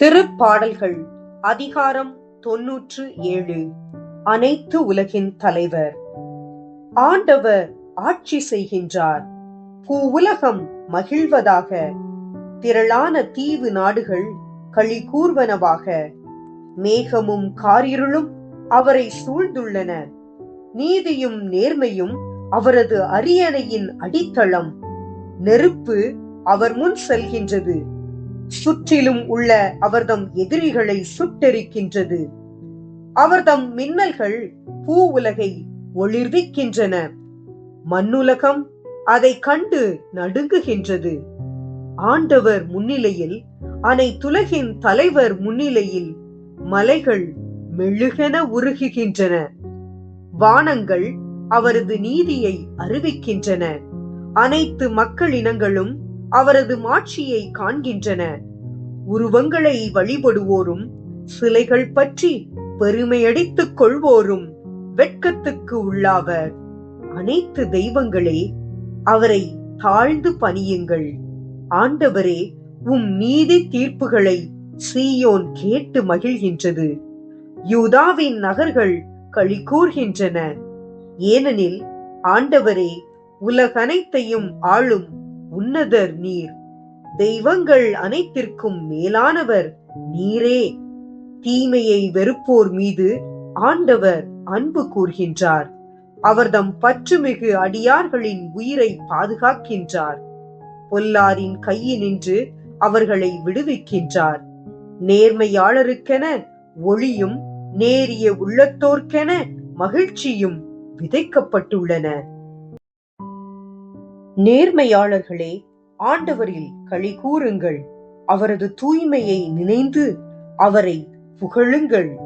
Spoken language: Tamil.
திருப்பாடல்கள் அதிகாரம் 97. அனைத்து உலகின் தலைவர். ஆண்டவர் ஆட்சி செய்கின்றார். பூவுலகம் மகிழ்வதாக. திரளான தீவு நாடுகள் களி கூர்வனவாக. மேகமும் காரிருளும் அவரை சூழ்ந்துள்ளன. நீதியும் நேர்மையும் அவரது அரியணையின் அடித்தளம். நெருப்பு அவர் முன் செல்கின்றது. சுற்றிலும் உள்ள அவர்தம் எதிரிகளை சுட்டெரிக்கின்றது. அவர்தம் மின்னல்கள் பூ உலகை ஒளிர்விக்கின்றன. மண்ணுலகம் அதை கண்டு நடுங்குகின்றது. ஆண்டவர் முன்னிலையில், அனைத்துலகின் தலைவர் முன்னிலையில் மலைகள் மெழுகென உருகுகின்றன. வானங்கள் அவரது நீதியை அறிவிக்கின்றன. அனைத்து மக்களினங்களும் அவரது மாட்சியை காண்கின்றன. உருவங்களை வழிபடுவோரும் சிலைகள் பற்றி பெருமையடித்துக் கொள்வோரும் வெட்கத்துக்கு உள்ளாவர். அனைத்து தெய்வங்களே, அவரை தாழ்ந்து பணியுங்கள். ஆண்டவரே, உம் நீதி தீர்ப்புகளை சீயோன் கேட்டு மகிழ்கின்றது. யூதாவின் நகர்கள் களி கூர்கின்றன. ஏனெனில் ஆண்டவரே, உலகனைத்தையும் ஆளும் உன்னதர் நீர். தெய்வங்கள் அனைத்திற்கும் மேலானவர் நீரே. தீமையை வெறுப்போர் மீது ஆண்டவர் அன்பு கூர்கின்றார். அவர்தம் பற்றுமிகு அடியார்களின் உயிரை பாதுகாக்கின்றார். பொல்லாரின் கையினின்று அவர்களை விடுவிக்கின்றார். நேர்மையாளருக்கென ஒளியும் நேரிய உள்ளத்தோர்க்கென மகிழ்ச்சியும் விதைக்கப்பட்டுள்ளன. நேர்மையாளர்களே, ஆண்டவரில் களி கூறுங்கள். அவரது தூய்மையை நினைந்து அவரை புகழுங்கள்.